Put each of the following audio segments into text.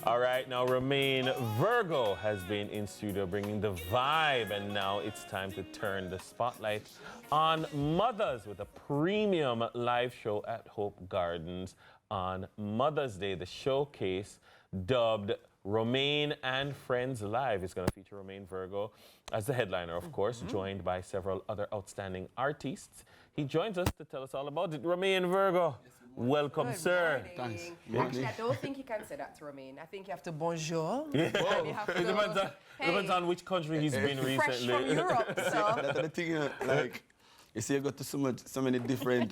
All right, now Romain Virgo has been in studio bringing the vibe, and now it's time to turn the spotlight on mothers with a premium live show at Hope Gardens on Mother's Day. The showcase, dubbed Romain and Friends Live, is going to feature Romain Virgo as the headliner, of course, joined by several other outstanding artists. He joins us to tell us all about it. Romain Virgo, welcome, sir. Thanks. Actually, I don't think you can say that to Romain. I think you have to bonjour. Yeah. And you have to, It depends on which country he's been fresh recently. from Europe, so. That's the thing, you know, like, you see, you go to so many different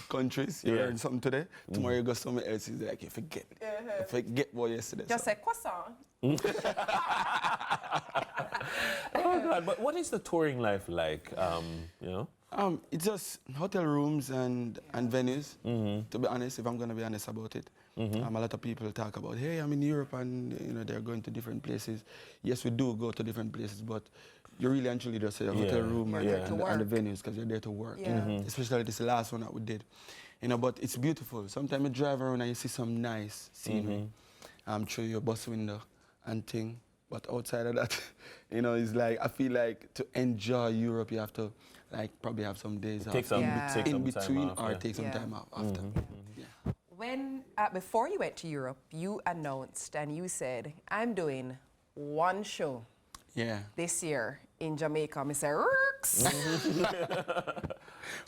countries. You learn something today. Tomorrow you go somewhere else. It's like you forget. You forget what yesterday. Just say croissant. Oh God! But what is the touring life like? You know. It's just hotel rooms and venues. To be honest, if I'm gonna be honest about it, a lot of people talk about, hey, I'm in Europe and you know they're going to different places. Yes, we do go to different places, but you really and truly just say a hotel room and the venues because you're there to work. You know? Especially this last one that we did. You know, but it's beautiful. Sometimes you drive around and you see some nice scenery through your bus window and thing. But outside of that, you know, it's like I feel like to enjoy Europe, you have to like probably have some days off in between or take some time off after. When before you went to Europe, you announced and you said, "I'm doing one show this year in Jamaica." Mr. Rooks.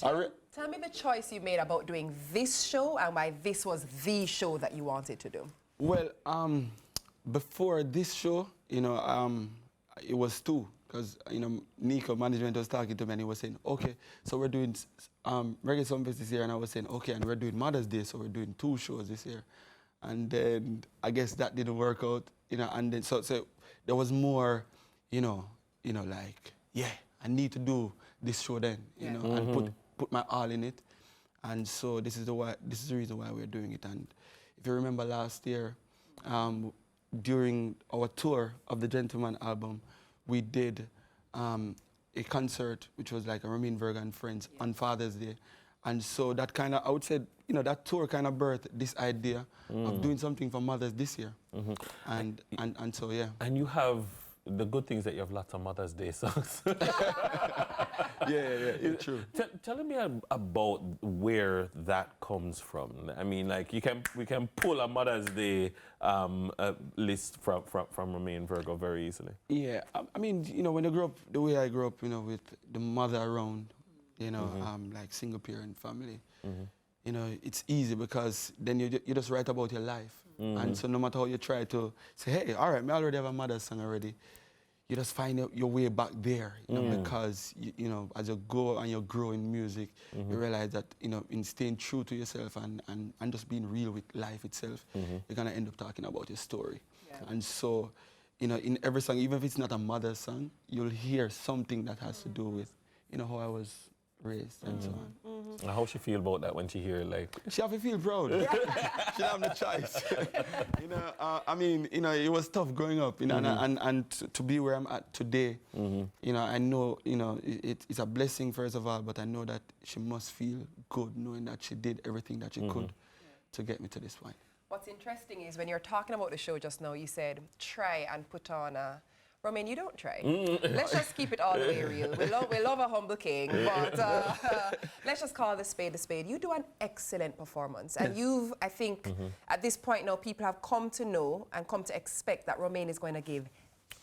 Tell me the choice you made about doing this show and why this was the show that you wanted to do. Well, before this show, you know, it was two. Because, you know, Nico management was talking to me and he was saying, okay, so we're doing Reggae Sunfest this year. And I was saying, okay, and we're doing Mother's Day, so we're doing 2 shows this year. And then I guess that didn't work out, you know, and then so there was more, you know, like, yeah, I need to do this show then, you know, and put my all in it. And so this is the reason why we're doing it. And if you remember last year, during our tour of the Gentleman album, we did a concert, which was like a Romain Virgo and Friends on Father's Day. And so that kind of, I would say, you know, that tour kind of birthed this idea of doing something for mothers this year. And so, yeah. And you have, the good thing is that you have lots of Mother's Day songs. Yeah, true. Tell me about where that comes from. I mean, like we can pull a Mother's Day list from Romain Virgo very easily. Yeah, I mean, you know, when you grow up the way I grew up, you know, with the mother around, you know, like single parent family, you know, it's easy because then you just write about your life, and so no matter how you try to say, hey, all right, I already have a mother's song already. You just find out your way back there, you know, because, you know, as you go and you grow in music, you realize that, you know, in staying true to yourself and just being real with life itself, you're going to end up talking about your story. And so, you know, in every song, even if it's not a mother's song, you'll hear something that has to do with, you know, how I was raised and so on. How she feel about that when she hear like? She have to feel proud. She don't have no choice. You know, I mean, you know, it was tough growing up, you know, and to be where I'm at today, you know, I know, you know, it's a blessing first of all, but I know that she must feel good knowing that she did everything that she could to get me to this point. What's interesting is when you're talking about the show just now, you said try and put on a. Romain, you don't try. Let's just keep it all the way real. We love a humble king, but let's just call the spade a spade. You do an excellent performance. And you've, I think, at this point now, people have come to know and come to expect that Romain is going to give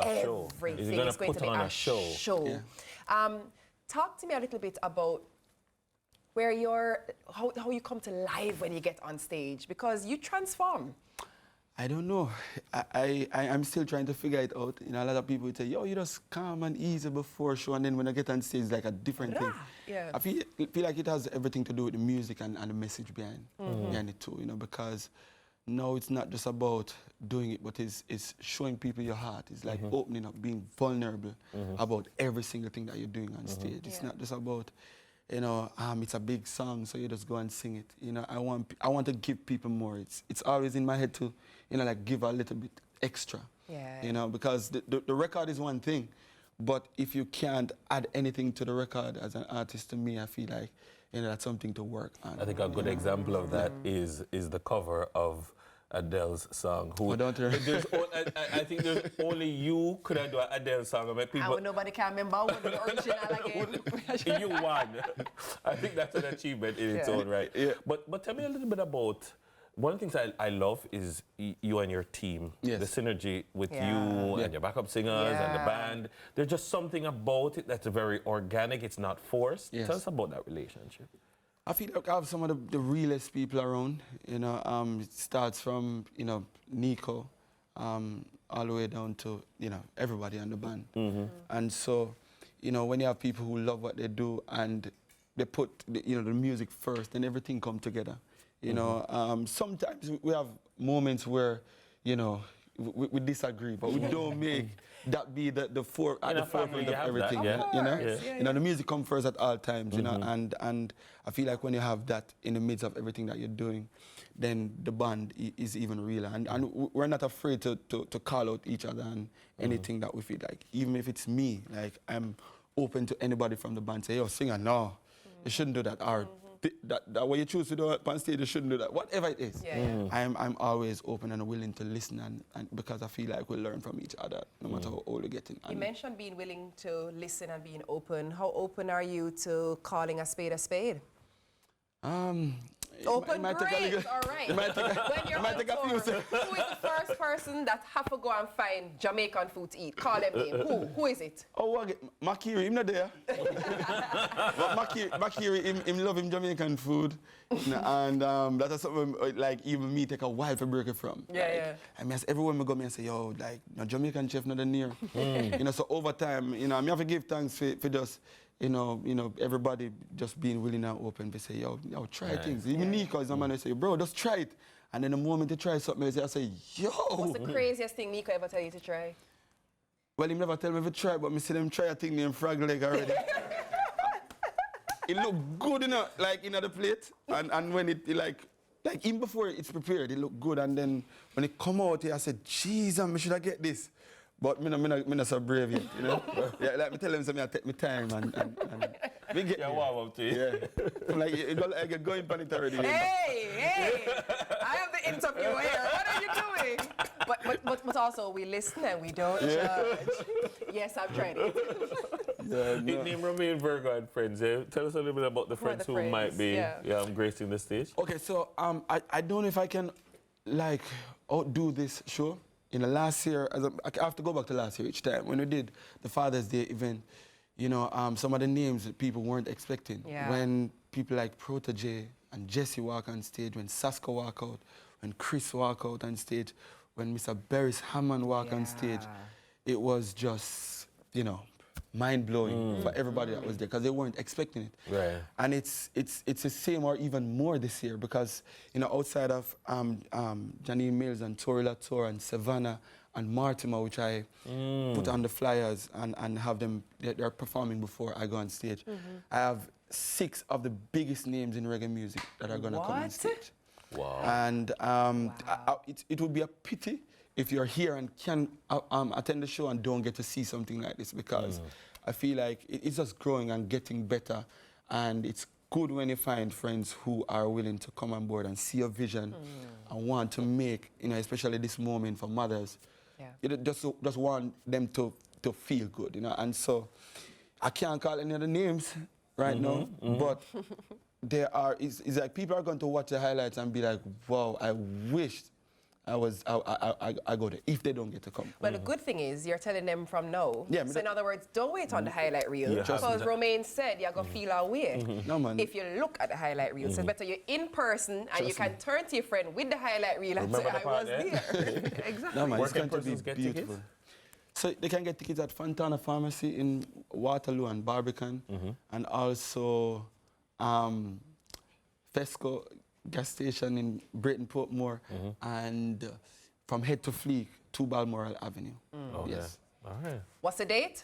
everything. He's going to put on a show. Yeah. Talk to me a little bit about where how you come to life when you get on stage, because you transform. I don't know. I'm still trying to figure it out. You know, a lot of people would say, yo, you just calm and easy before show, and then when I get on stage, it's like a different thing. Yeah. I feel like it has everything to do with the music and the message behind it too, you know, because now it's not just about doing it, but it's showing people your heart. It's like opening up, being vulnerable about every single thing that you're doing on stage. It's not just about, you know, it's a big song, so you just go and sing it. You know, I want to give people more. It's always in my head to, you know, like give a little bit extra. Yeah. You know, because the record is one thing, but if you can't add anything to the record as an artist, to me, I feel like, you know, that's something to work on. I think a good example of that is the cover of Adele's song. Oh, don't you? I think there's only you could have done an Adele song. I mean, people. And nobody can remember what the original again. You won. I think that's an achievement in its own right. Yeah. But tell me a little bit about. One of the things I love is you and your team. Yes. The synergy with Yeah. you Yeah. and your backup singers and the Yeah. band. There's just something about it that's very organic. It's not forced. Yes. Tell us about that relationship. I feel like I have some of the realest people around. You know, it starts from, you know, Nico, all the way down to, you know, everybody in the band. And so, you know, when you have people who love what they do and they put, you know, the music first, then everything come together. You know, sometimes we have moments where, you know, we disagree, but we don't make that be the forefront of everything. that, You know, Yeah, you know, the music comes first at all times. You know, Mm-hmm. and I feel like when you have that in the midst of everything that you're doing, then the band is even realer. And we're not afraid to call out each other and anything that we feel like, even if it's me, like I'm open to anybody from the band say, yo, singer, no, you shouldn't do that. Or that way you choose to do it on stage, you shouldn't do that. Whatever it is, I'm always open and willing to listen, and because I feel like we learn from each other, no matter how old we're getting. You mentioned being willing to listen and being open. How open are you to calling a spade a spade? Open, great, all right. It might take When you're might on take a few tour, seconds. who is the first person that have to go and find Jamaican food to eat? Call them name. Who is it? Oh, Makiri, him not there. But Makiri, him love him Jamaican food. And that's something like even me take a while to break it from. Yeah, like, yeah. I mean, everyone me go me and say, yo, like, no Jamaican chef not near. You know, so over time, you know, I have to give thanks for just, you know, everybody just being willing and open to say, yo, try things. Even Nico is a man who say, bro, just try it. And then the moment you try something, I say, yo. What's the craziest thing Nico ever tell you to try? Well, he never tell me to try, but me see them try a thing named frog leg already. It look good, you know, like in the plate. And when it like even before it's prepared, it look good. And then when it come out, I said, Jesus, I should I get this? But me not so brave yet, you know. Yeah, like me tell them something, I take my time and we get Warm up to you. Yeah. I'm like, I get going on it already. Hey, I am the interviewer here. What are you doing? But also we listen and we don't judge. Yes, I've tried it. Yeah, His name Romain, Virgo and friends. Tell us a little bit about the friends who might be gracing the stage. Okay, so I don't know if I can like outdo this show. In the last year, I have to go back to last year each time. When we did the Father's Day event, you know, some of the names that people weren't expecting. Yeah. When people like Protege and Jesse walk on stage, when Saska walk out, when Chris walk out on stage, when Mr. Beres Hammond walk on stage, it was just, you know, mind-blowing for everybody that was there because they weren't expecting it. Right. And it's the same or even more this year because, you know, outside of Janine Mills and Tori Latour and Savannah and Mortimer, which I put on the flyers and have them, they're performing before I go on stage. I have 6 of the biggest names in reggae music that are going to come on stage. Wow. And it would be a pity if you're here and can attend the show and don't get to see something like this because I feel like it's just growing and getting better, and it's good when you find friends who are willing to come on board and see your vision and want to make, you know, especially this moment for mothers, you know, just want them to feel good, you know. And so I can't call any other names right now, but there are, it's like people are going to watch the highlights and be like, wow, I wish I go there if they don't get to come. Well, the good thing is you're telling them from now. Yeah, so in other words, don't wait on the highlight reel. Because Romain said you're going to feel our way. No, man. If you look at the highlight reel. So it's better you're in person and you can turn to your friend with the highlight reel and say, I was there. Exactly. No, man, Where it's can going to be persons get beautiful. tickets? So they can get tickets at Fontana Pharmacy in Waterloo and Barbican, and also Fesco gas station in Brayton Portmore, and from Head to Fleek to Balmoral Avenue. Yes. All right. What's the date?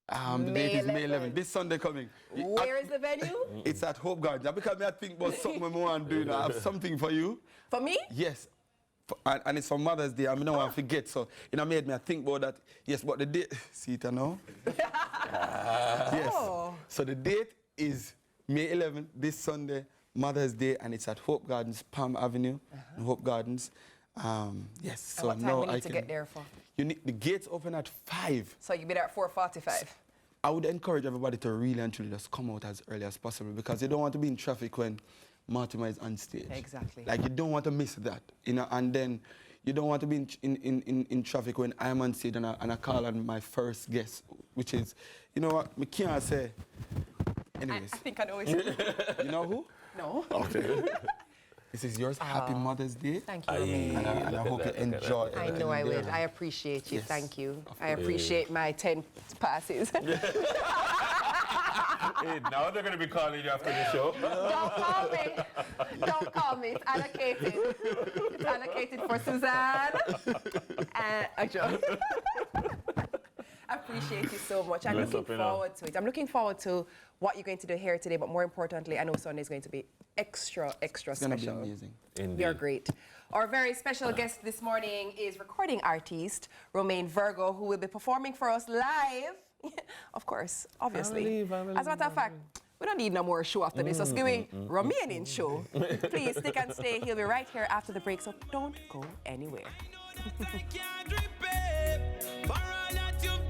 The date is May 11th. This Sunday coming. Where is the venue? It's at Hope Garden. Because I think about something I want to do. You know, I have something for you. For me? Yes. And it's for Mother's Day. I don't want to forget. So, you know, made me think about that. Yes, but the date, see it now? Yes. So the date is May 11th, this Sunday. Mother's Day, and it's at Hope Gardens, Palm Avenue, in Hope Gardens. Yes, so what time now we need I to can. get there for? The gates open at 5. So you'll be there at 4:45. I would encourage everybody to really and truly just come out as early as possible, because you don't want to be in traffic when Mortimer is on stage. Exactly. Like, you don't want to miss that, you know, and then you don't want to be in traffic when I'm on stage and I call on my first guest, which is, you know what, I can't say. Anyways, I think I know what you mean. you know who? No. Okay. This is yours. Happy Mother's Day. Thank you, Romain. And I hope you enjoy. I know I will. I appreciate you. Yes, Thank you. of I appreciate my 10 passes. Hey, now they're going to be calling you after the show. Don't call me. Don't call me. It's allocated. It's allocated for Suzanne. And I joke. I appreciate you so much. I'm Bless looking up, you know. forward to it. I'm looking forward to what you're going to do here today, but more importantly, I know Sunday is going to be extra It's going to be special. amazing. Indeed. You're great. Our very special guest this morning is recording artist Romain Virgo, who will be performing for us live. Of course, obviously. Family, As a matter of fact, we don't need no more show after this. So give me Romain show. Please stick and stay. He'll be right here after the break, so don't go anywhere.